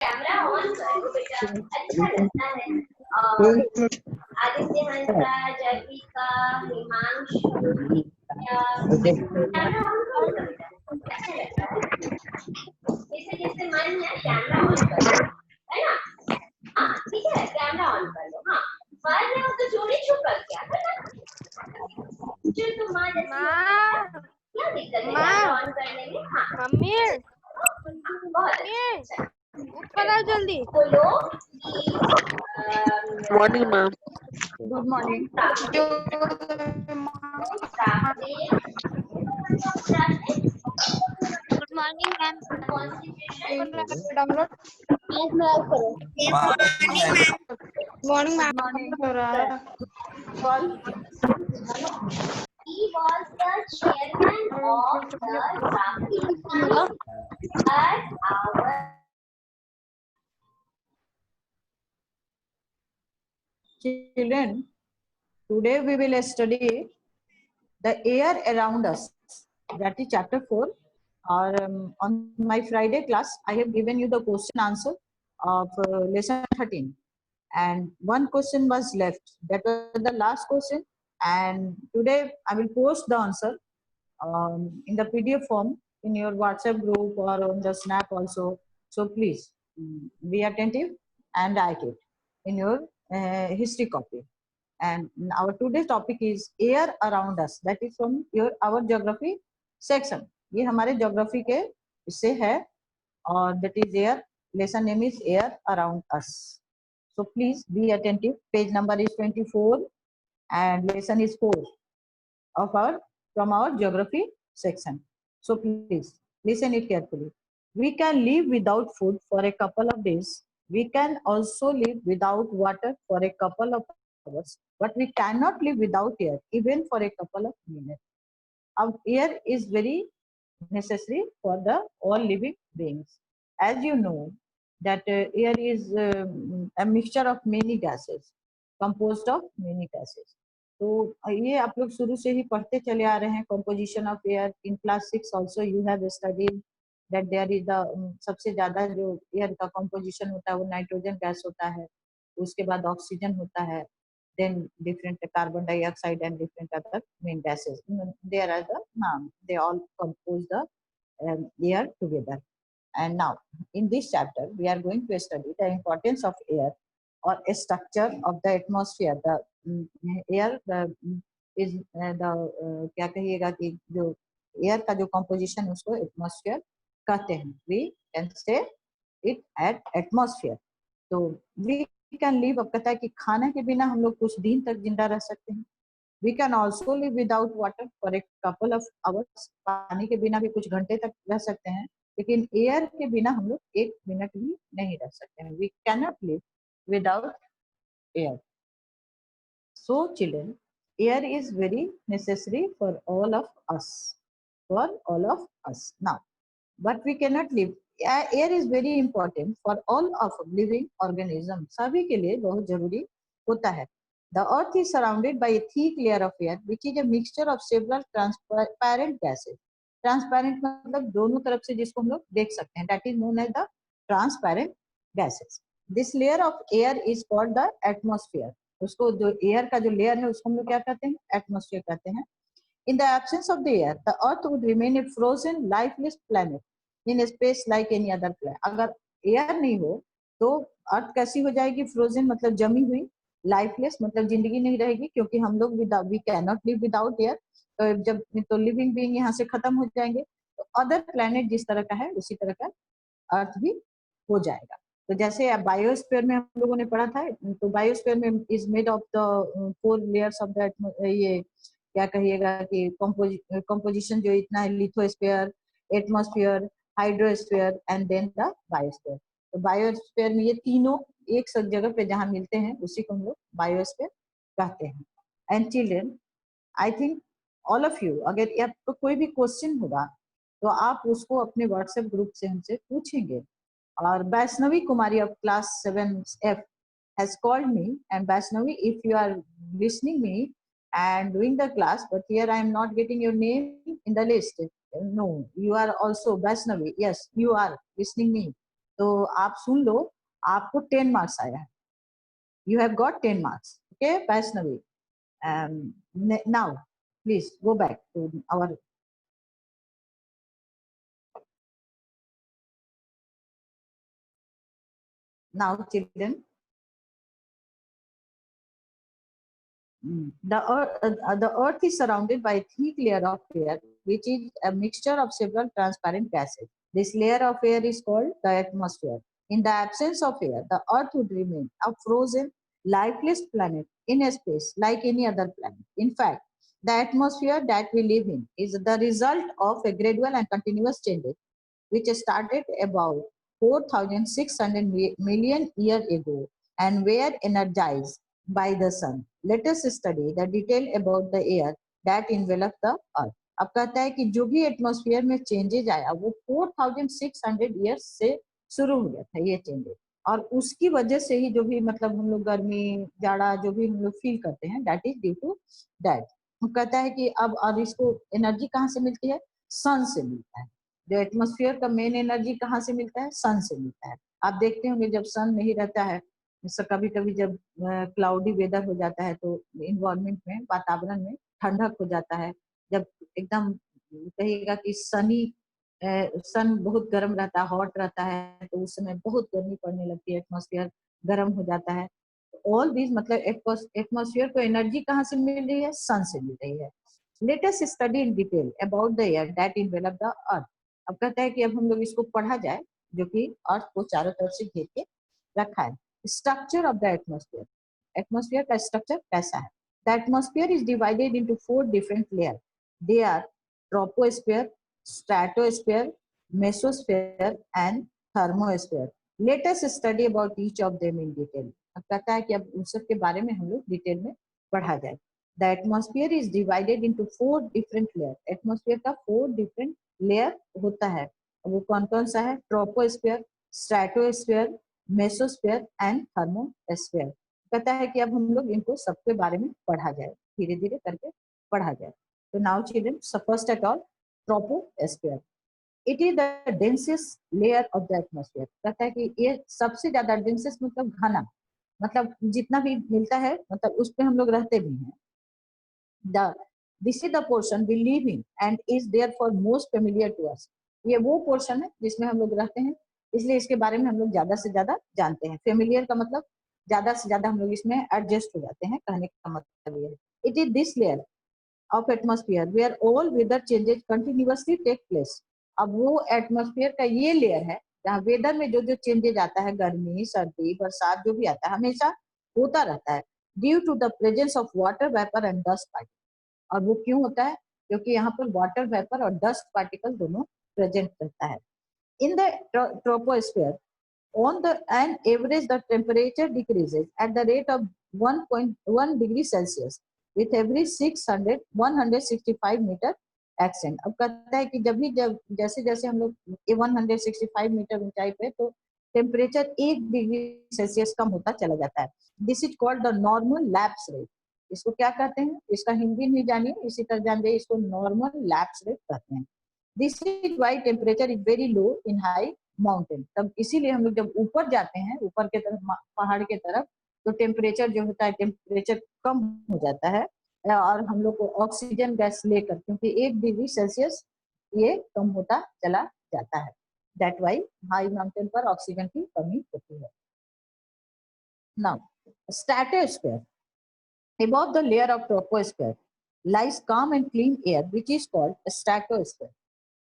Camera on करो बेटा, अच्छा लगता है। आदित्य हंसा, जयपिका, हिमांशु, कैमरा ऑन करो बेटा, अच्छा लगता है। जैसे जैसे मन है कैमरा ऑन कर लो, है ना? हाँ ठीक है, कैमरा ऑन कर लो। हाँ बाहर में हो तो चोरी छुप कर क्या करना, जो तुम माँ जैसी हो बेटा, क्या दिक्कत है कैमरा ऑन करने में? हाँ मम्मी बहुत मम्मी अच्छा। ऊपर आओ जल्दी। बोलो morning ma'am. Good morning. Good morning ma'am. Download morning ma'am. Good morning हो रहा है call. He was the chairman of the drafting team at our Children, today we will study the air around us. That is chapter 4. Or on my Friday class, I have given you the question answer of lesson 13. And one question was left. That was the last question. And today I will post the answer in the PDF form in your WhatsApp group or on the Snap also. So please be attentive and write it in your history copy. And our today's topic is air around us. That is from your our geography section. ये हमारे geography के इससे है और that is air. Lesson name is air around us. So please be attentive. Page number is 24 and lesson is 4 of our from our geography section. So please listen it carefully. We can live without food for a couple of days. We can also live without water for a couple of hours, but we cannot live without air even for a couple of minutes. Our air is very necessary for the all living beings. As you know, that air is a mixture of many gases, composed of many gases. तो ये आप लोग शुरू से ही पढ़ते चले आ रहे हैं composition of air. In class 6 also you have studied that there is the सबसे ज्यादा जो air का composition होता है वो नाइट्रोजन गैस होता है, उसके बाद ऑक्सीजन होता है, then different carbon dioxide and different other main gases. There are the they all compose the air together. And now in this chapter we are going to study the importance of air or a structure of the atmosphere. The air is the क्या कहिएगा कि जो air का जो composition उसको atmosphere कहते हैं. We can say it at atmosphere. तो we can live, अब कहता है कि खाना के बिना हम लोग कुछ दिन तक जिंदा रह सकते हैं. We can also live without water for a couple of hours. पानी के बिना भी कुछ घंटे तक रह सकते हैं, लेकिन एयर के बिना हम लोग एक मिनट भी नहीं रह सकते हैं. We cannot live without air. So children, air is very necessary for all of us. For all of us. Now, but we cannot live. Air is very important for all of living organisms. सभी के लिए बहुत जरूरी होता है. The earth is surrounded by a thick layer of air, which is a mixture of several transparent gases. Transparent मतलब दोनों तरफ से जिसको हम लोग देख सकते हैं. That is known as the transparent gases. This layer of air is called the atmosphere. उसको जो air का जो layer है उसको हम लोग क्या कहते हैं? Atmosphere कहते हैं. In the absence of the air, the earth would remain a frozen, lifeless planet in a space like any other planet. अगर air नहीं हो तो अर्थ कैसी हो जाएगी? फ्रोजन मतलब जमी हुई, लाइफलेस मतलब जिंदगी नहीं रहेगी, क्योंकि हम लोग we cannot live without air. तो जब तो लिविंग बीइंग यहाँ से खत्म हो जाएंगे, तो अदर प्लेनेट जिस तरह का है उसी तरह का अर्थ भी हो जाएगा. तो जैसे बायोस्फीयर में हम लोगों ने पढ़ा था, तो बायोस्फीयर में is made of the 4 layers of the, ये क्या कहिएगा कि कंपोजिशन जो इतना है, lithosphere, atmosphere, hydrosphere and then the biosphere. तो बायोस्फीयर में ये तीनों एक सब जगह पे जहाँ मिलते हैं उसी को हम लोग बायोस्फीयर कहते हैं. And children, I think all of you, अगर आपको कोई भी क्वेश्चन होगा तो आप उसको अपने व्हाट्सएप ग्रुप से हमसे पूछेंगे. और Vaishnavi Kumari of class 7F has called me, and Vaishnavi, if you are listening me and doing the class, but here I am not getting your name in the list. No, you are also Vaishnavi. Yes, you are listening me. तो आप सुन लो, आपको 10 marks आया है. You have got 10 marks. Okay, Vaishnavi. Now, please go back to our. Now, children, the earth is surrounded by a thick layer of air, which is a mixture of several transparent gases. This layer of air is called the atmosphere. In the absence of air, the earth would remain a frozen, lifeless planet in a space like any other planet. In fact, the atmosphere that we live in is the result of a gradual and continuous changes which started about 4,600 million years ago and were energized by the sun. Let us study the detail about the air that envelop the earth. अब कहता है कि जो भी atmosphere में changes आया वो 4,600 years से शुरू हो गया था ये चेंजेज, और उसकी वजह से ही जो भी मतलब हम लोग गर्मी जाड़ा जो भी हम लोग फील करते हैं that is due to that. कहता है कि अब और इसको एनर्जी कहाँ से मिलती है? सन से मिलता है. जो एटमॉस्फेयर का मेन एनर्जी कहाँ से मिलता है? सन से मिलता है. आप देखते होंगे जब सन नहीं रहता है, कभी कभी जब क्लाउडी वेदर हो जाता है तो इन्वायरमेंट में, वातावरण में ठंडक हो जाता है. जब एकदम कहिएगा कि सन बहुत गर्म रहता है, हॉट रहता है, तो उस समय बहुत गर्मी पड़ने लगती है, एटमॉस्फेयर गर्म हो जाता है. ऑल दिस मतलब एटमॉस्फेयर को एनर्जी कहाँ से मिल रही है? सन से मिल रही है. Late us study in detail about the air that envelope the earth. अब कहता है कि अब हम लोग इसको पढ़ा जाए जो कि अर्थ को चारों तरफ से घेर के रखा है. Structure of the atmosphere. Atmosphere का स्ट्रक्चर कैसा है? The atmosphere is divided into 4 different layer. They are troposphere, stratosphere, mesosphere and thermosphere. Let us study about each of them in detail. अब कहता है कि अब उन सब के बारे में हम लोग डिटेल में पढ़ा जाए. The atmosphere is divided into 4 different layer. Atmosphere का 4 डिफरेंट लेयर होता है. वो कौन कौन सा है? Troposphere, stratosphere, mesosphere and thermosphere. कहता है कि अब हम लोग इनको सबके बारे में पढ़ा जाए, धीरे धीरे करके पढ़ा जाए. तो now children, first at all troposphere. It is the densest layer of the atmosphere. कहता है कि ये सबसे ज्यादा डेंसेस्ट मतलब घना, मतलब जितना भी मिलता है मतलब उस पे हम लोग रहते भी हैं. This is the portion we live in and is therefore most familiar to us. ये वो पोर्शन है जिसमें हम लोग रहते हैं, इसलिए इसके बारे में हम लोग ज्यादा से ज्यादा जानते हैं. फेमिलियर का मतलब ज्यादा से ज्यादा हम लोग इसमें एडजस्ट हो जाते हैं, कहने का मतलब ये है. It is this layer of atmosphere where all weather changes continuously take place. अब वो एटमॉस्फेयर का ये लेयर है जहाँ वेदर में जो जो चेंजेज आता है, गर्मी सर्दी बरसात जो भी आता है हमेशा होता रहता है, due to the presence of water vapour and dust particle. और वो क्यों होता है? क्योंकि यहाँ पर वाटर वेपर और डस्ट पार्टिकल दोनों प्रेजेंट रहता है. In the troposphere on the an average the temperature decreases at the rate of 1.1 degree Celsius with every 165 metre extend. अब कहता है कि जब जैसे जैसे हम लोग 165 मीटर ऊंचाई पे तो टेम्परेचर 1 डिग्री सेल्सियस कम होता चला जाता है. This is called the normal lapse rate. इसको क्या कहते हैं? इसका हिंदी नहीं जानिए, इसी तरह जान जाइए, इसको नॉर्मल लैप्स रेट कहते हैं. This is why temperature is very low in high mountain. तब इसीलिए हम लोग जब ऊपर जाते हैं, ऊपर के तरफ पहाड़ के तरफ, तो टेम्परेचर जो होता है टेम्परेचर कम हो जाता है और हम लोग को ऑक्सीजन गैस लेकर, क्योंकि 1 डिग्री सेल्सियस ये कम होता चला जाता है. दैट वाई हाई माउंटेन पर ऑक्सीजन की कमी होती है. Now stratosphere. Above the layer of troposphere lies calm and clean air, which is called stratosphere.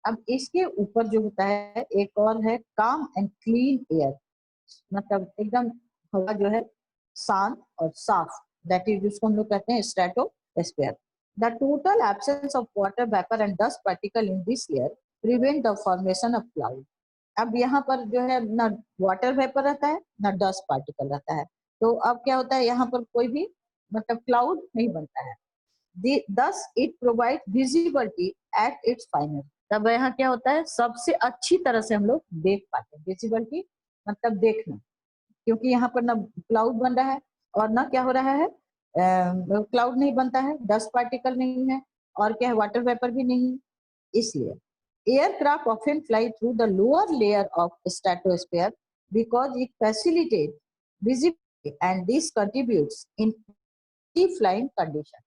अब इसके ऊपर जो होता है एक और है calm and clean air, मतलब एकदम हवा जो है शांत और साफ, that is जिसको हम लोग कहते हैं stratosphere. The total absence of water vapor and dust particle in this layer prevent the formation of cloud. अब यहाँ पर जो है ना वाटर वेपर रहता है ना डस्ट पार्टिकल रहता है, तो अब क्या होता है यहाँ पर कोई भी मतलब क्लाउड नहीं बनता है. Thus it provides visibility at its finest. तब यहाँ क्या होता है? सबसे अच्छी तरह से हम लोग देख पाते हैं. विजिबिलिटी मतलब देखना, क्योंकि यहाँ पर ना क्लाउड बन रहा है और ना क्या हो रहा है, क्लाउड नहीं बनता है, डस्ट पार्टिकल नहीं है और क्या है, वाटर वेपर भी नहीं. इसलिए aircraft often fly through the lower layer of stratosphere because it facilitates visibility and this contributes in flying condition.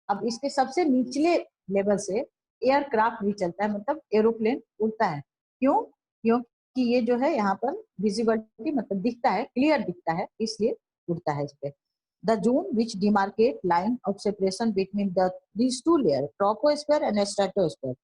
अब इसके सबसे निचले लेवल से एयरक्राफ्ट भी चलता है, मतलब एरोप्लेन उड़ता है। क्यों? क्योंकि ये जो है यहाँ पर विजिबिलिटी मतलब दिखता है, क्लियर दिखता है, इसलिए उड़ता है इस पे। The zone which demarcate line of separation between these two layers, troposphere and stratosphere,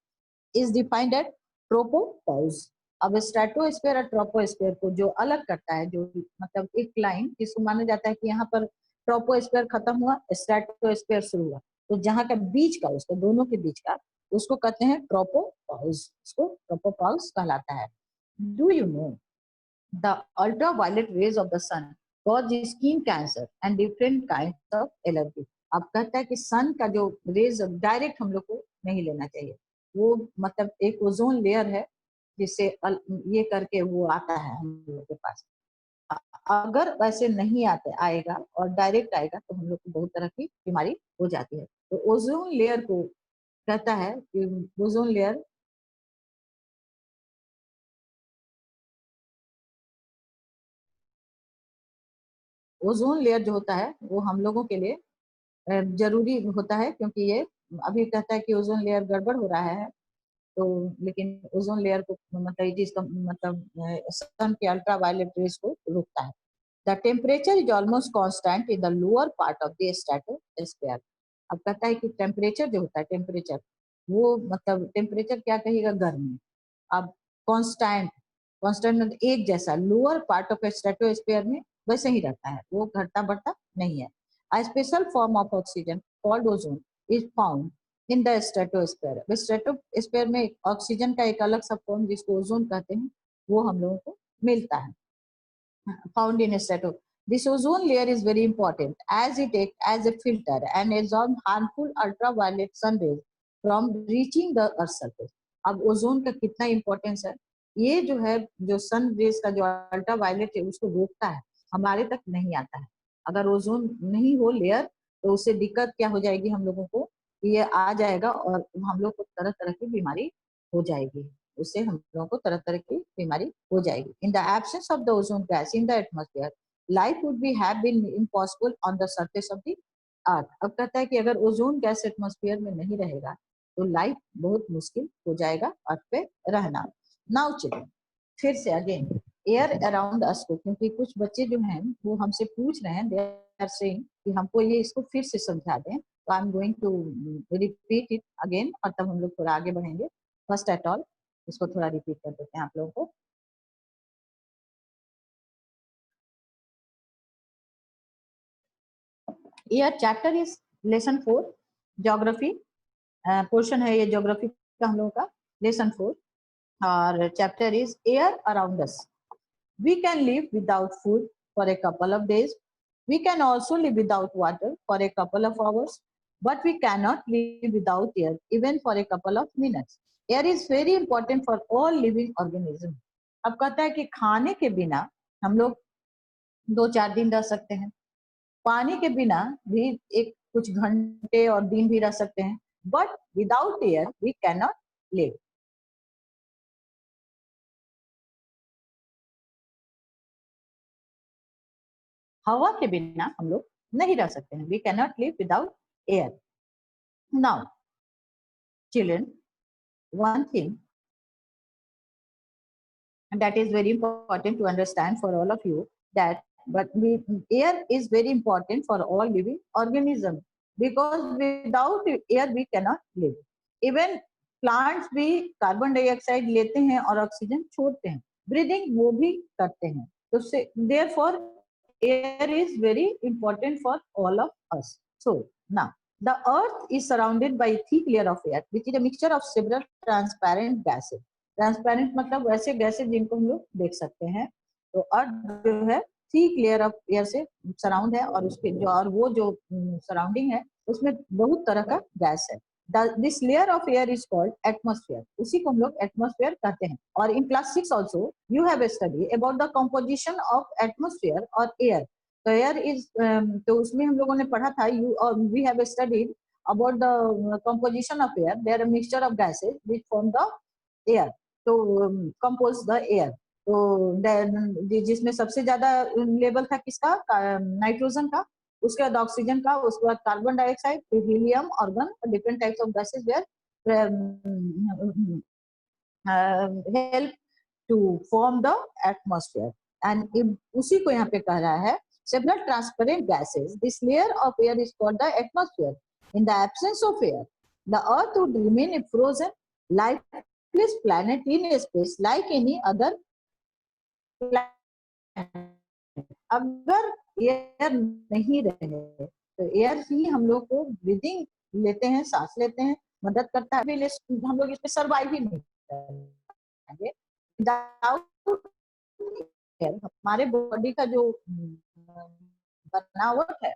is defined as tropopause. अब स्ट्रेटोस्फीयर और ट्रोपोस्फीयर को जो अलग करता है, जो मतलब एक लाइन जिसको माना जाता है कि यहाँ पर ट्रोपोस्फीयर खत्म हुआ, स्ट्रेटोस्फीयर शुरू हुआ, तो जहाँ का बीच का, उसको दोनों के बीच का, उसको कहते हैं ट्रोपोपाउस। उसको ट्रोपोपाउस कहलाता है। Do you know the ultraviolet rays of the sun cause skin cancer and different kind of allergy. अब कहता है कि सन का जो रेज डायरेक्ट हम लोग को नहीं लेना चाहिए, वो मतलब एक ओजोन लेयर है जिससे ये करके वो आता है हम लोग के पास। अगर वैसे नहीं आएगा और डायरेक्ट आएगा तो हम लोग को बहुत तरह की बीमारी हो जाती है। तो ओजोन लेयर को कहता है कि ओजोन लेयर जो होता है वो हम लोगों के लिए जरूरी होता है, क्योंकि ये अभी कहता है कि ओजोन लेयर गड़बड़ हो रहा है, तो लेकिन ओजोन लेयर को मतलब इसका मतलब सन के अल्ट्रावायलेट रेज को रोकता है। The temperature is almost constant in the lower part of the stratosphere. अब कहता है कि टेम्परेचर जो होता है, टेम्परेचर वो मतलब टेम्परेचर क्या कहिएगा, गर्मी। अब कांस्टेंट, मतलब एक जैसा लोअर पार्ट ऑफ स्ट्रेटोस्फीयर में वैसे ही रहता है, वो घटता बढ़ता नहीं है। A special form of oxygen called ozone is found in the stratosphere. Stratosphere में ऑक्सीजन का एक अलग सा फॉर्म जिसको ओजोन कहते हैं, वो हम लोगों को मिलता है, found in strato. This ozone layer is very important as it acts as a filter and absorbs harmful ultraviolet sun rays from reaching the earth surface. अब ओजोन का कितना इंपॉर्टेंस है, ये जो है जो सन रेज का जो अल्ट्रावायलेट है उसको रोकता है, हमारे तक नहीं आता है। अगर ओजोन नहीं हो लेयर तो उससे दिक्कत क्या हो जाएगी हम लोगों को, ये आ जाएगा और हम लोग को तरह तरह की बीमारी हो जाएगी, उससे हम लोगों को तरह तरह की बीमारी हो जाएगी। In the absence of the ozone gas in the atmosphere life would be have been impossible on the surface of the earth. अब कहता है कि अगर ओजोन गैस एटमॉस्फेयर में नहीं रहेगा तो लाइफ बहुत मुश्किल हो जाएगा अर्थ पे रहना। नाउ चिल्ड्रन, फिर से अगेन एयर अराउंड अस को, क्योंकि कुछ बच्चे जो हैं वो हमसे पूछ रहे हैं, दे आर सेइंग कि हमको ये इसको फिर से समझा दें, तो I am going to repeat it again, और तब हम लोग थोड़ा आगे बढ़ेंगे। फर्स्ट एट ऑल इसको थोड़ा रिपीट कर देते हैं आप लोगों को। Your chapter is lesson 4 geography portion है, ये ज्योग्राफी का हम लोगों का लेसन 4, और chapter is air around us. We can live without food for a couple of days. We can also live without water for a couple of hours, but we cannot live without air even for a couple of minutes. Air is very important for all living organisms. अब कहता है कि खाने के बिना हम लोग 2-4 दिन रह सकते हैं, पानी के बिना भी एक कुछ घंटे और दिन भी रह सकते हैं, but without air we can not live. हवा के बिना हम लोग नहीं रह सकते हैं, we can not live without air. Now children, one thing and that is very important to understand for all of you, that air is very important for all living organisms, because without air we cannot live. Even plants भी carbon dioxide लेते हैं और oxygen छोड़ते हैं, breathing वो भी करते हैं, तो therefore air is very important for all of us. So now the earth is surrounded by a thick layer of air which is a mixture of several transparent gases. Transparent मतलब वैसे gases जिनको हम लोग देख सकते हैं, तो अर्थ जो है थिक लेयर ऑफ एयर से सराउंड है, और उसके जो और वो जो सराउंडिंग है उसमें बहुत तरह का गैस है। This layer of air is called atmosphere, उसी को हम लोग एटमॉस्फेयर कहते हैं। और in class 6 also you have study about the composition of atmosphere और एयर। तो एयर इज तो उसमें हम लोगों ने पढ़ा था, we have studied about the composition of air. They are a mixture of gases which form the air, to compose the air. तो जिसमें सबसे ज्यादा लेवल था किसका, नाइट्रोजन का, उसके बाद ऑक्सीजन का, उसके बाद कार्बन डाइऑक्साइड, फिर helium, argon, different types of gases where help to form the atmosphere. And उसी को यहाँ पे कह रहा है several transparent gases. This layer of air is called the atmosphere. In the absence of air, the Earth would remain a frozen, lifeless planet in space like any other planet. अगर air नहीं रहे तो air ही हम लोग को breathing लेते हैं, सांस लेते हैं, मदद करता है, हम लोग इस पे सर्वाइव ही नहीं करेंगे। हमारे बॉडी का जो बनावट है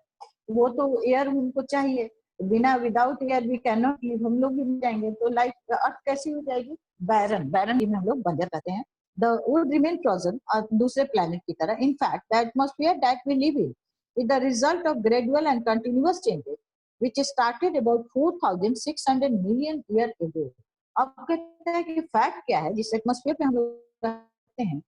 वो तो एयर हमको चाहिए, बिना without air we can not live, हम लोग भी मर जाएंगे। तो लाइफ अर्थ कैसी हो जाएगी, बैरन, बैरन में हम लोग बंजर रहते हैं। The would remain frozen और दूसरे planet की तरह। In fact, the atmosphere that we live in is the result of gradual and continuous changes, which started about 4,600 million years ago. अब कहते हैं कि फैक्ट क्या है, जिस एटमॉस्फेयर पे हम लोग रहते हैं,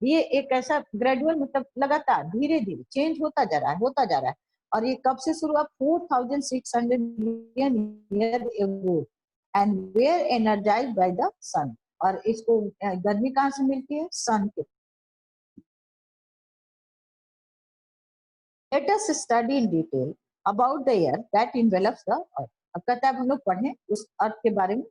ये एक ऐसा ग्रेजुअल मतलब लगातार धीरे धीरे चेंज होता जा रहा है, होता जा रहा है। और ये कब से शुरू हुआ, 4,600 million years ago, and were energized by the sun. और इसको गर्मी कहाँ से मिलती है, सन के। Let us study in detail about the air that envelops the earth. अब कहता है हम लोग पढ़ें उस अर्थ के बारे में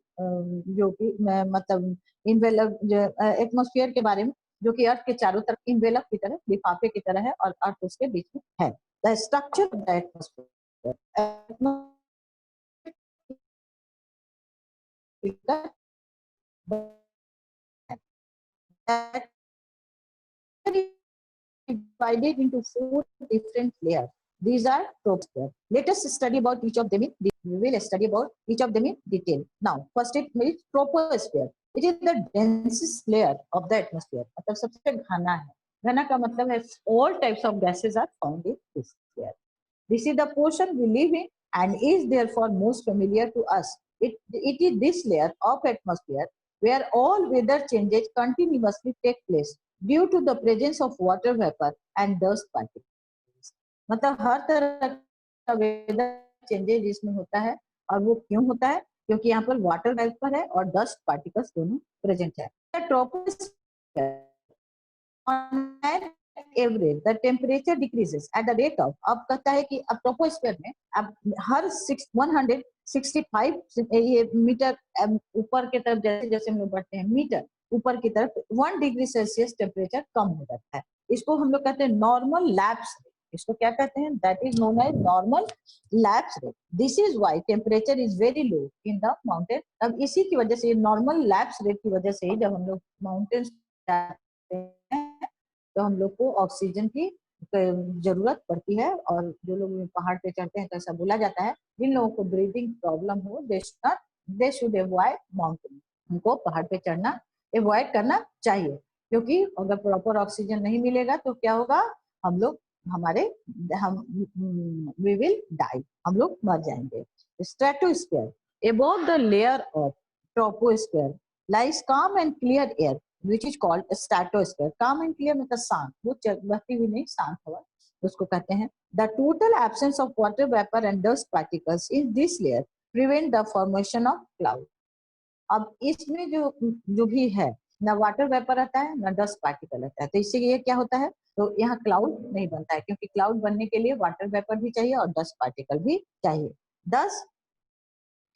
जो कि मतलब इन्वेलप एटमॉस्फेयर के बारे में, जो कि अर्थ के चारों तरफ इन्वेलप की तरह, लिफाफे की तरह है और अर्थ उसके बीच में है। The structure of the atmosphere. Divided into 4 different layers. These are troposphere. Let us study about each of them in detail. We will study about each of them in detail. Now, first it is troposphere. It is the densest layer of the atmosphere. मतलब सबसे घना है। घना का मतलब है all types of gases are found in this layer. This is the portion we live in and is therefore most familiar to us. It is this layer of atmosphere where all weather changes continuously take place due to the presence of water vapor and dust particles. मतलब हर तरह का weather changes इसमें होता है, और वो क्यों होता है, क्योंकि यहाँ पर वाटर वेपर है और डस्ट पार्टिकल्स दोनों प्रेजेंट है। Troposphere on an average the temperature decreases at the rate of, अब कहता है कि अब ट्रोपोस्फीयर में अब हर 165 ये मीटर ऊपर की तरफ जैसे जैसे हम लोग बढ़ते हैं मीटर ऊपर की तरफ 1 डिग्री सेल्सियस टेम्परेचर कम हो जाता है। इसको हम लोग कहते हैं नॉर्मल लैप्स रेट। इसको क्या कहते हैं, that is known as normal lapse rate. This is why temperature is very low in the mountain. अब इसी की वजह से, नॉर्मल लैप्स रेट की वजह से जब हम लोग माउंटेन्स जाते हैं तो हम लोग को ऑक्सीजन की जरूरत पड़ती है, और जो लोग पहाड़ पे चढ़ते हैं तो ऐसा बोला जाता है जिन लोगों को ब्रीदिंग प्रॉब्लम हो दे शुड अवॉइड माउंटेन। उनको पहाड़ पे चढ़ना अवॉइड करना चाहिए, क्योंकि अगर प्रॉपर ऑक्सीजन नहीं मिलेगा तो क्या होगा, हम लोग वी विल डाई, हम लोग मर जाएंगे। Stratosphere above the layer of troposphere lies calm and clear air which is called stratosphere. calm and clear मतलब शांत, वो बहती हुई नहीं, शांत हवा, उसको कहते हैं। The total absence of water vapor and dust particles in this layer prevent the formation of cloud. अब इसमें जो भी है, ना वाटर वेपर आता है ना डस्ट पार्टिकल आता है, तो इससे ये क्या होता है, तो यहाँ क्लाउड नहीं बनता है, क्योंकि क्लाउड बनने के लिए वाटर वेपर भी चाहिए और डस्ट पार्टिकल भी चाहिए। दस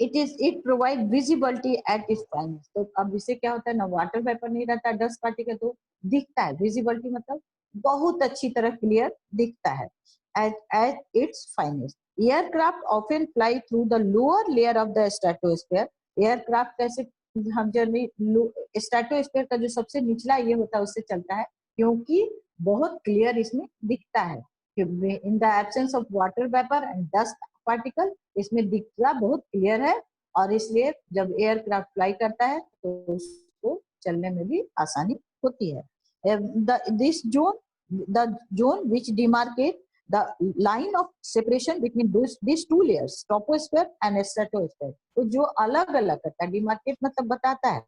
it provide visibility at its finest. तो अब इससे क्या होता है, ना वाटर वेपर नहीं रहता, डस्ट पार्टिकल तो दिखता है, विजिबिलिटी मतलब बहुत अच्छी तरह क्लियर दिखता है at its finest. Aircraft often fly through the lower layer of the stratosphere. Aircraft कैसे, हम जर्नी स्ट्रेटोस्फीयर का जो सबसे निचला ये होता है उससे चलता है, क्योंकि बहुत क्लियर इसमें दिखता है। In the absence of water vapour and dust particle इसमें दिखना बहुत क्लियर है, और इसलिए जब एयरक्राफ्ट फ्लाई करता है तो उसको चलने में भी आसानी होती है। This the zone which demarcate the line of separation between these two layers, troposphere and stratosphere, तो जो अलग अलग करता है, demarcate मतलब बताता है,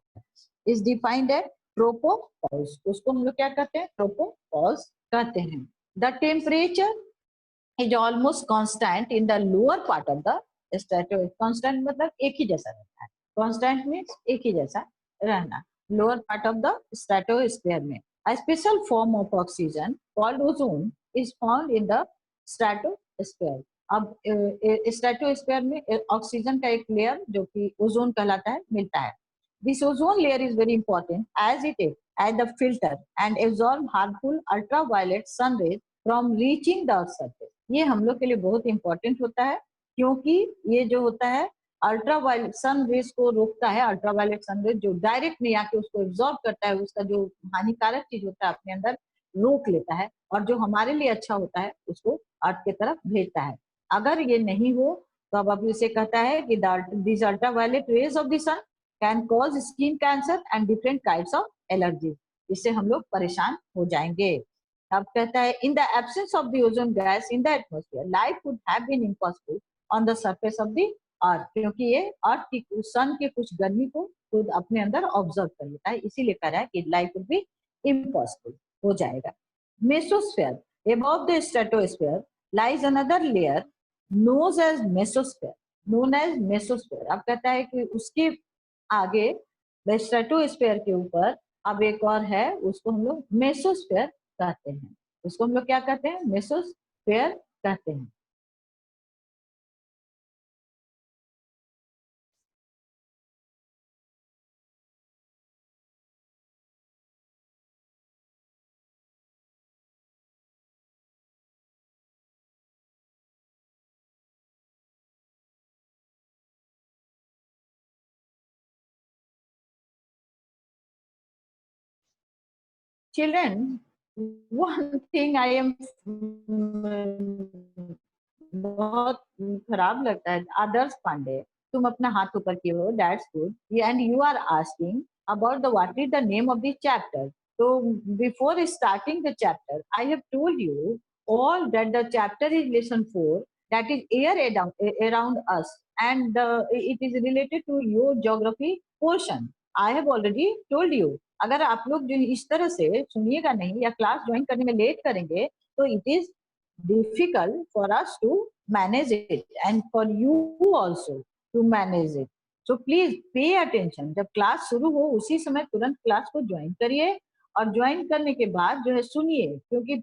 is defined at ट्रोपोपॉज, उसको हम लोग क्या कहते हैं, ट्रोपोपॉज कहते हैं। The temperature is almost constant in the lower part of the stratosphere. Constant मतलब एक ही जैसा रहता है, constant means एक ही जैसा रहना, lower part of the stratosphere में। A special form of oxygen called ozone is found in the stratosphere. अब stratosphere में ऑक्सीजन का एक लेयर जो कि ओजोन कहलाता है मिलता है। This ozone layer is very important as it is as the filter and absorb harmful ultraviolet sun rays from reaching the earth's surface. ये हम लोग के लिए बहुत इंपॉर्टेंट होता है क्योंकि ये जो होता है अल्ट्रावायलेट सन रेज को रोकता है। अल्ट्रावायलेट सन रेज जो डायरेक्ट नहीं आके उसको एब्जॉर्ब करता है, उसका जो हानिकारक चीज होता है अपने अंदर रोक लेता है, और जो हमारे लिए अच्छा होता है उसको अर्थ की तरफ भेजता है। अगर ये नहीं हो तो अब इसे कहता है कि this ultraviolet rays of the sun can cause skin cancer and different kinds of allergy. इससे हम लोग परेशान हो जाएंगे। अब कहता है in the absence of the ozone gas in the atmosphere life would have been impossible on the surface of the earth, क्योंकि ये अर्थ की सन के कुछ गर्मी को खुद अपने अंदर ऑब्जर्व कर लेता है, इसीलिए कह रहा है कि लाइफ वुड बी इम्पॉसिबल हो जाएगा। Mesosphere above the stratosphere lies another layer known as mesosphere, known as mesosphere. अब कहता है कि उसके आगे द स्ट्रेटोस्फेयर के ऊपर अब एक और है, उसको हम लोग मेसोस्फेयर कहते हैं। उसको हम लोग क्या कहते हैं, मेसोस्फेयर कहते हैं। Children, one thing I am बहुत खराब लगता है। आदर्श पांडे, तुम अपना हाथ ऊपर किए हो, that's good, and you are asking about the what is the name of the chapter. So before starting the chapter, I have told you all that the chapter is lesson 4, that is air around us, and it is related to your geography portion. I have already told you. अगर आप लोग जो इस तरह से सुनिएगा नहीं या क्लास ज्वाइन करने में लेट करेंगे तो it is difficult for us to manage it and for you also to manage it. So please pay attention. जब क्लास शुरू हो उसी समय तुरंत क्लास को ज्वाइन करिए, और ज्वाइन करने के बाद जो है सुनिए, क्योंकि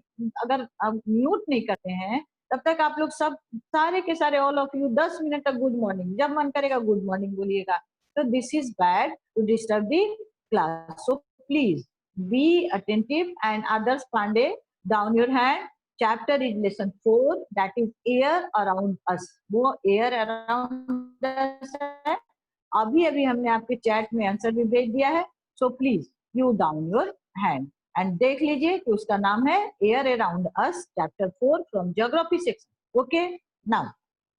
अगर आप म्यूट नहीं करते हैं तब तक आप लोग सब सारे के सारे ऑल ऑफ यू 10 मिनट तक गुड मॉर्निंग, जब मन करेगा गुड मॉर्निंग बोलिएगा, तो this is bad to disturb the class. So please be attentive and Adarsh Pandey, down your hand. Chapter is lesson 4, that is air around us. वो air around us है. अभी अभी हमने आपके चैट में आंसर भी भेज दिया है. So please you down your hand and देख लीजिए कि उसका नाम है air around us, chapter 4 from geography section. Okay. Now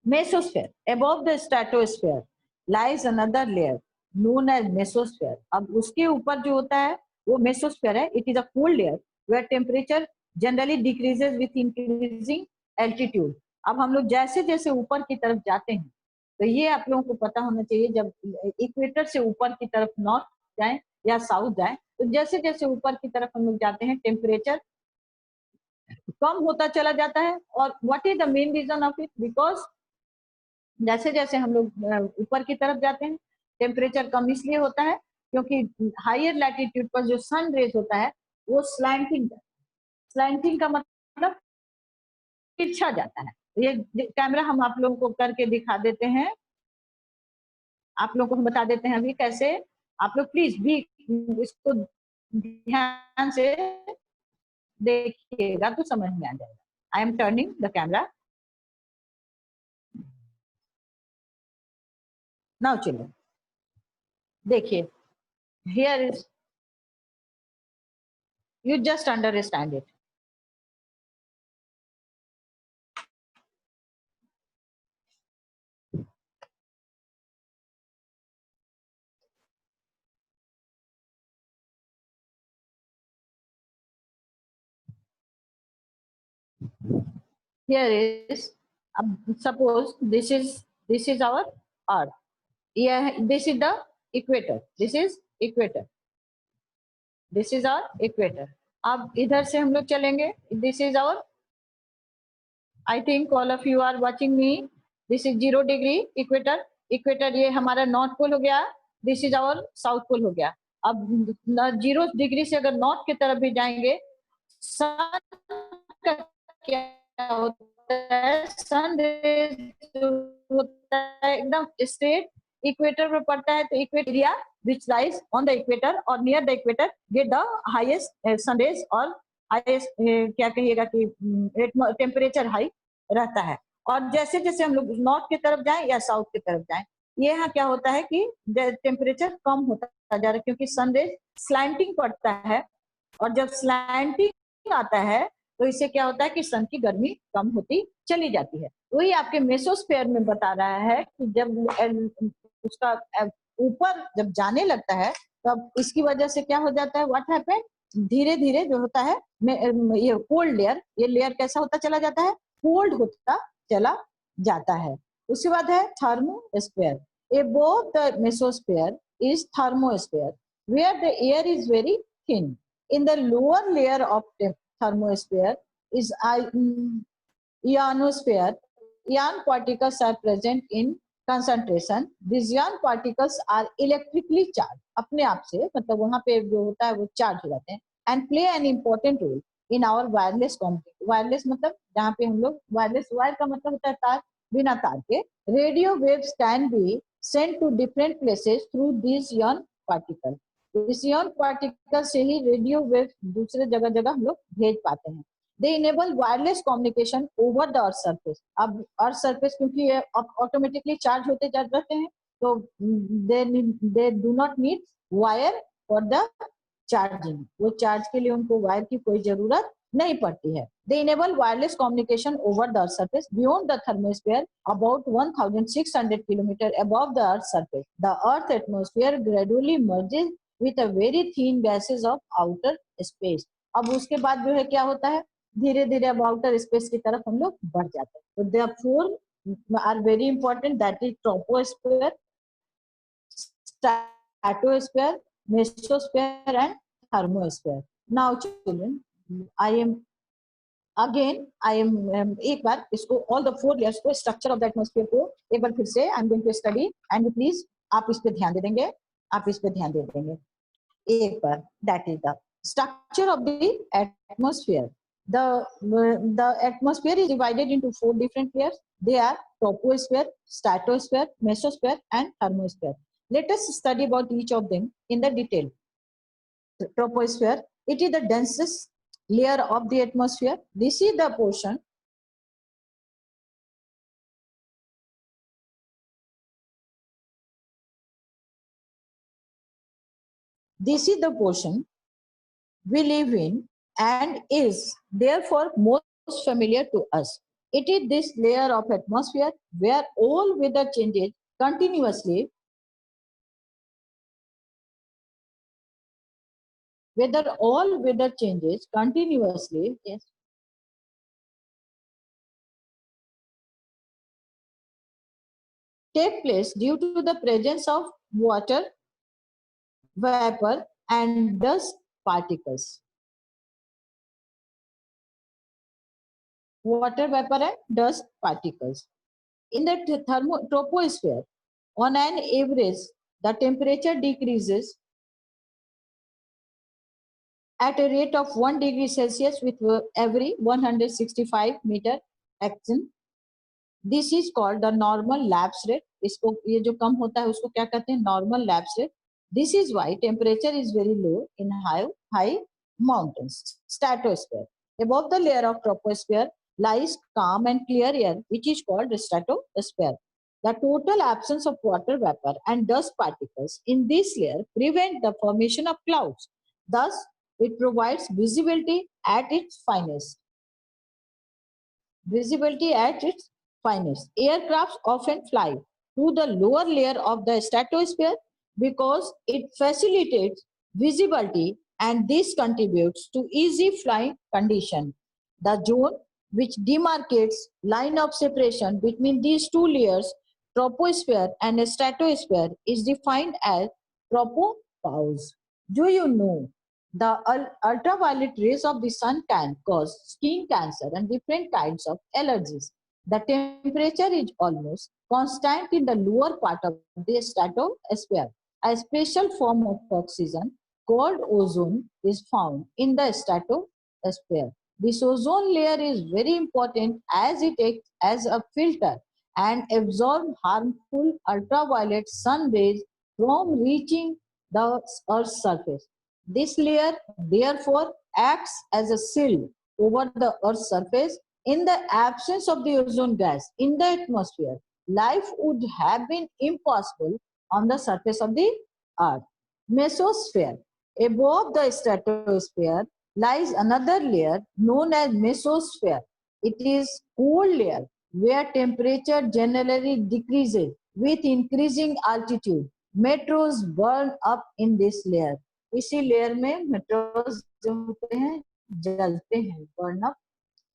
mesosphere, above the stratosphere lies another layer known as mesosphere. अब उसके ऊपर जो होता है वो mesosphere है. It is a cool layer where temperature generally decreases with increasing altitude. अब हम लोग जैसे जैसे ऊपर की तरफ जाते हैं, तो ये आप लोगों को पता होना चाहिए, जब इक्वेटर से ऊपर की तरफ नॉर्थ जाए या साउथ जाए, तो जैसे जैसे ऊपर की तरफ हम लोग जाते हैं टेम्परेचर कम होता चला जाता है. और what is the main reason of it? Because जैसे जैसे हम लोग ऊपर की तरफ जाते हैं टेम्परेचर कम इसलिए होता है क्योंकि हायर लैटिट्यूड पर जो सन रेज होता है वो स्लैंटिंग का मतलब तिरछा जाता है. ये कैमरा हम आप लोगों को करके दिखा देते हैं, आप लोगों को हम बता देते हैं अभी कैसे. आप लोग प्लीज भी इसको ध्यान से देखिएगा तो समझ में आ जाएगा. I am turning the camera now. चलिए देखिए, here is, you just understand it. Here is, suppose this is our earth. Yeah, this is the equator. This is equator. This is our equator. अब इधर से हम लोग चलेंगे, this is our, I think all of you are watching me, this is 0 degree equator. Equator ये हमारा north pole हो गया, this is our south pole हो गया। अब 0 डिग्री से अगर नॉर्थ की तरफ भी जाएंगे, सन का क्या होता है, सन होता है एकदम स्ट्रेट इक्वेटर पर पड़ता है, तो equator area which lies on the equator or near the equator get the highest sun rays और highest क्या कहिएगा कि टेम्परेचर हाई रहता है। और जैसे जैसे हम लोग नॉर्थ की तरफ जाएं या साउथ की तरफ जाएं, ये यहाँ क्या होता है कि टेम्परेचर कम होता जा रहा है, क्योंकि सन रेज स्लैंटिंग पड़ता है, और जब स्लैंटिंग आता है तो इससे क्या होता है कि सन की गर्मी कम होती चली जाती है। वही आपके मेसोस्फेयर में बता रहा है कि जब उसका ऊपर जब जाने लगता है तब इसकी वजह से क्या हो जाता है, व्हाट हैपन, धीरे धीरे जो होता है ये कोल्ड लेयर, ये लेयर कैसा होता चला जाता है, कोल्ड होता चला जाता है। उसके बाद है thermosphere. above the mesosphere is thermosphere where the air is very thin. In the lower layer of the thermosphere is ionosphere. Ion particles are present in concentration. These ion particles are electrically charged. अपने आप से मतलब वहां पे जो होता है वो चार्ज हो जाते हैं, and play an important role in our wireless communication. Wireless मतलब जहाँ पे हम लोग वायरलेस, वायर का मतलब होता है तार, बिना तार के। Radio waves can be sent to different places through these ion particles. इस ion particle से ही रेडियो वेव दूसरे जगह जगह हम लोग भेज पाते हैं। They enable wireless communication over the earth surface. अब अर्थ सरफेस क्योंकि ये ऑटोमेटिकली चार्ज होते जा रहते हैं, तो they do not need wire for the charging. वो चार्ज के लिए उनको वायर की कोई जरूरत नहीं पड़ती है। They enable wireless communication over the earth surface beyond the thermosphere about 1,600 km above the earth surface. The earth atmosphere gradually merges with a very thin gases of outer space. अब उसके बाद जो है क्या होता है, धीरे धीरे अब आउटर स्पेस की तरफ हम लोग बढ़ जाते हैं। तो therefore are very important, that is troposphere, stratosphere, mesosphere and thermosphere. Now children, I am एक बार इसको all the 4 layers को, structure of the atmosphere को एक बार फिर से I am going to study and please आप इस पे ध्यान दे देंगे, आप इस पे ध्यान दे देंगे एक बार। That is the structure of the atmosphere. The atmosphere is divided into 4 different layers. They are troposphere, stratosphere, mesosphere and thermosphere. Let us study about each of them in the detail. Troposphere, it is the densest layer of the atmosphere. This is the portion we live in and is therefore most familiar to us. It is this layer of atmosphere where all weather changes continuously, yes, take place due to the presence of water vapor and dust particles. Water vapor and dust particles. In the troposphere, on an average, the temperature decreases at a rate of 1 degree Celsius with every 165 meter action. This is called the normal lapse rate. इसको ये जो कम होता है उसको क्या कहते हैं, normal lapse rate. This is why temperature is very low in high mountains. Stratosphere. Above the layer of troposphere lies calm and clear air, which is called stratosphere. The total absence of water vapor and dust particles in this layer prevent the formation of clouds. Thus, it provides visibility at its finest. Visibility at its finest. Aircrafts often fly to the lower layer of the stratosphere because it facilitates visibility and this contributes to easy flying condition. The zone which demarcates line of separation between these 2 layers, troposphere and stratosphere, is defined as tropopause. Do you know The ultraviolet rays of the sun can cause skin cancer and different kinds of allergies. The temperature is almost constant in the lower part of the stratosphere. A special form of oxygen called ozone is found in the stratosphere. This ozone layer is very important as it acts as a filter and absorbs harmful ultraviolet sun rays from reaching the Earth's surface. This layer therefore acts as a shield over the Earth's surface. In the absence of the ozone gas in the atmosphere, life would have been impossible on the surface of the Earth. Mesosphere. Above the stratosphere lies another layer known as mesosphere. It is cold layer where temperature generally decreases with increasing altitude. Meteors burn up in this layer. इसी layer में metros जो होते हैं जलते हैं, burn up.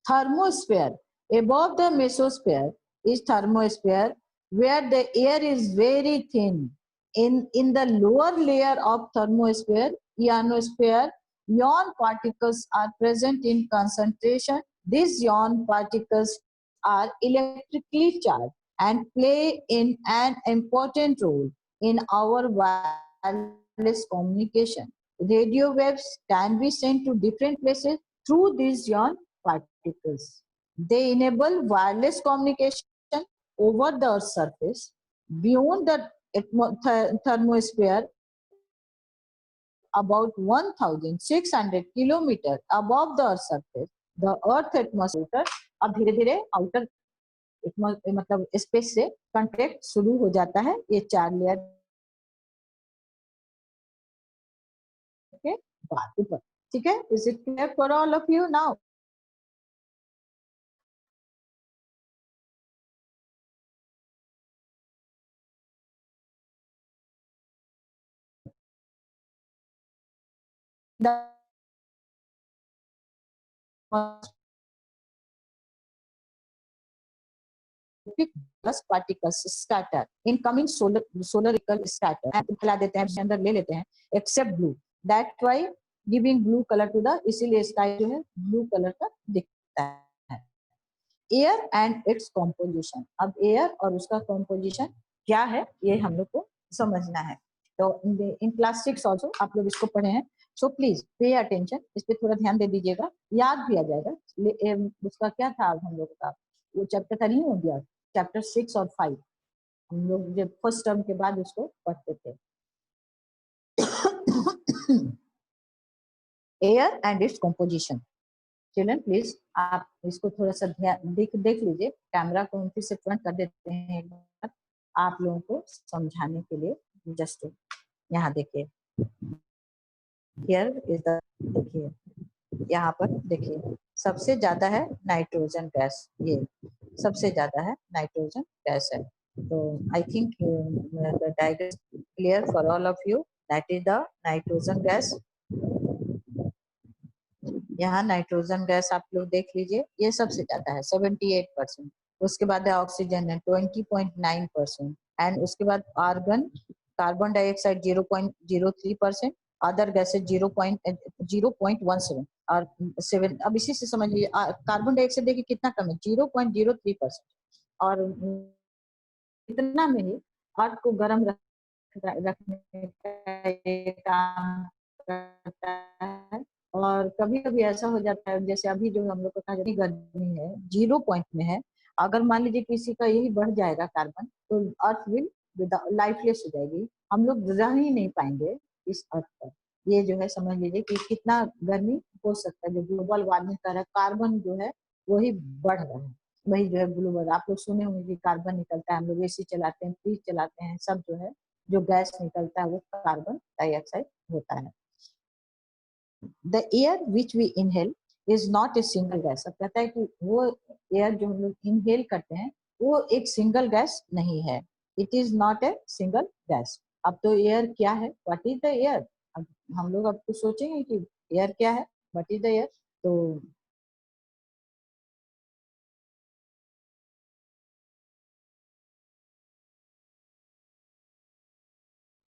Thermosphere. Above the mesosphere is thermosphere where the air is very thin. In the lower layer of thermosphere, ionosphere, ion particles are present in concentration. These ion particles are electrically charged and play in an important role in our wireless communication. Radio waves can be sent to different places through these ion particles. They enable wireless communication over the Earth's surface. Beyond the thermosphere, about 1,600 kilometers above the Earth's surface, the Earth atmosphere अब धीरे धीरे outer मतलब space से contact शुरू हो जाता है ये चार लेयर के बाद ऊपर. ठीक है? Is it clear for all of you now? The dust particles scatter incoming solar scatter and फैला देते हैं अंदर ले लेते हैं except blue. That's why giving blue color to the इसीलिए sky जो है blue color का दिखता है. Air and its composition. अब air और उसका composition क्या है ये हम लोग को समझना है. तो in class 6 also आप लोग इसको पढ़े हैं. So please pay attention. इस पे थोड़ा ध्यान दे दीजिएगा. याद भी आ जाएगा. उसका क्या था हम लोग का वो चैप्टर था नहीं हो गया. चैप्टर 6 और 5 हम लोग जब फर्स्ट टर्म के बाद उसको पढ़ते थे. Air and its composition. Children please आप इसको थोड़ा सा देख लीजिए. कैमरा को फिर से फ्रंट कर देते हैं एक बार आप लोगों को समझाने के लिए. जस्ट यहाँ देखिए. हियर इज द देखिए यहाँ पर देखिए सबसे ज्यादा है नाइट्रोजन गैस. ये सबसे ज्यादा है नाइट्रोजन गैस है. तो I think the diagram clear for all of you. That is the nitrogen gas. यहाँ नाइट्रोजन गैस आप लोग देख लीजिए ये सबसे ज्यादा है 78%. उसके बाद है ऑक्सीजन है 20.9% एंड उसके बाद argon carbon dioxide 0.03%. Other gases 0.17 और 7. अब इसी से समझिए कार्बन डाइऑक्साइड देखिए कितना कम है 0.03%. और इतना में ही अर्थ को गर्म रखने का काम करता है. और कभी कभी ऐसा हो जाता है जैसे अभी जो हम लोग को कहा जाता है गर्मी है 0 पॉइंट में है. अगर मान लीजिए किसी का यही बढ़ जाएगा कार्बन तो अर्थ विल लाइफलेस हो जाएगी. हम लोग रह ही नहीं पाएंगे इस अर्थ पर. ये जो है समझ लीजिए कि कितना गर्मी हो सकता है. जो ग्लोबल वार्मिंग कर रहा है कार्बन जो है वही बढ़ रहा है. वही जो है ग्लोबल आप लोग सुने होंगे कि कार्बन निकलता है. हम लोग एसी चलाते हैं फ्रिज चलाते हैं सब जो है जो गैस निकलता है वो कार्बन डाइऑक्साइड होता है. The air which we inhale is not a single gas. अब कहता है कि वो एयर जो हम लोग इनहेल करते हैं वो एक सिंगल गैस नहीं है. It is not a single gas. अब तो एयर क्या है? What is the air? अब हम लोग अब तो सोचेंगे कि एयर क्या है, व्हाट इज द एयर. तो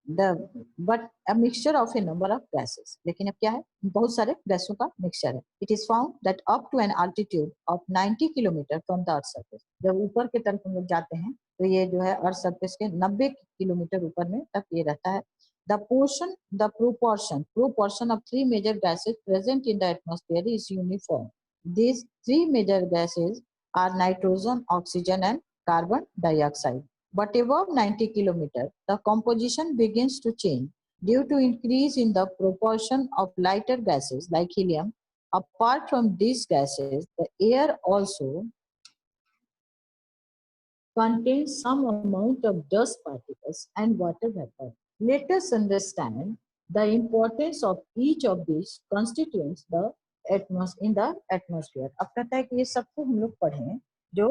but a mixture of a number of gases. लेकिन अब क्या है, बहुत सारे गैसों का मिक्सचर है. It is found that up to an altitude of 90 kilometre from the earth surface, जब ऊपर की तरफ हम लोग जाते हैं तो ये जो है अर्थ सरफेस के 90 किलोमीटर ऊपर में तक ये रहता है. The proportion of three major gases present in the atmosphere is uniform. These three major gases are nitrogen, oxygen, and carbon dioxide. But above 90 kilometers, the composition begins to change due to increase in the proportion of lighter gases like helium. Apart from these gases, the air also contains some amount of dust particles and water vapor. Let us understand the importance of each of these constituents in the atmosphere. अब कहता है कि ये सबको हम लोग पढ़ें जो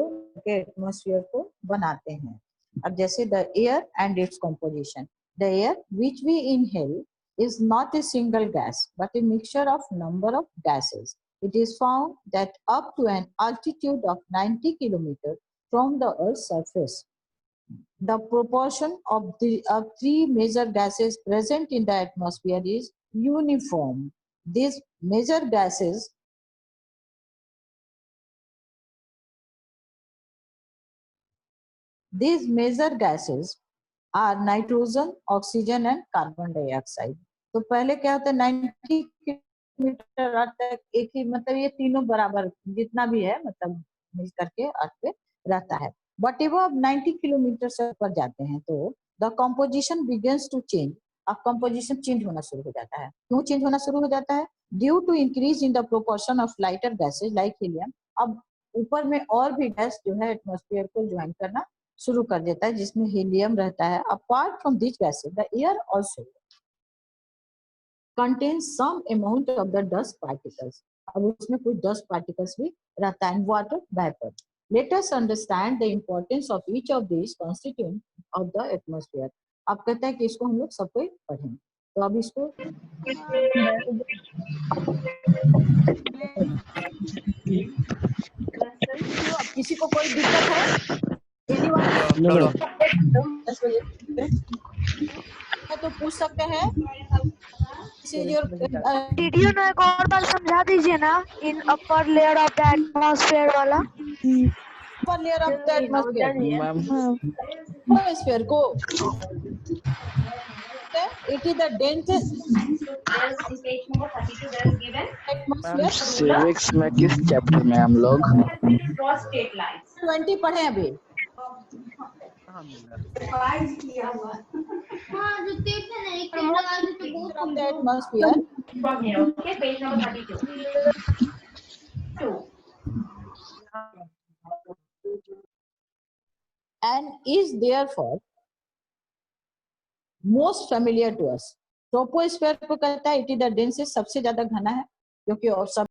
एटमॉस्फेयर को बनाते हैं. अब जैसे the air and its composition. The air which we inhale is not a single gas but a mixture of number of gases. It is found that up to an altitude of 90 kilometers from the Earth's surface, the proportion of three major gases present in the atmosphere is uniform. These major gases are nitrogen, oxygen, and carbon dioxide. तो पहले क्या होता है, 90 kilometre अर्थ तक एक ही, मतलब ये तीनों बराबर जितना भी है मतलब मिल करके अर्थ पे रहता है. बट अब 90 किलोमीटर से ऊपर जाते हैं तो the composition begins to change. अब कंपोजिशन चेंज होना शुरू हो जाता है. क्यों चेंज होना शुरू हो जाता है? Due to increase in the proportion of lighter gases like helium. अब ऊपर में और भी गैस जो है एटमॉस्फेयर को ज्वाइन करना शुरू कर देता है जिसमें हीलियम रहता है. Apart from this gases the air also contains some amount of the dust particles. अब उसमें कुछ dust particles भी रहता है, water vapor. Let us understand the importance of each of these constituents of the atmosphere. अब कहता है कि इसको हम लोग सबको पढ़ें. तो अब इसको किसी को कोई दिक्कत है? तो पूछ सकते हैं. वीडियो में एक और बार समझा दीजिए ना, in upper layer of the atmosphere वाला. Upper layer of the atmosphere को it is the densest. Ma'am civics में किस चैप्टर में हम लोग 20 पढ़े अभी. atmosphere and is therefore most familiar to us. Troposphere को कहता है इट इज द डेंसेस्ट, सबसे ज्यादा घना है क्योंकि और सब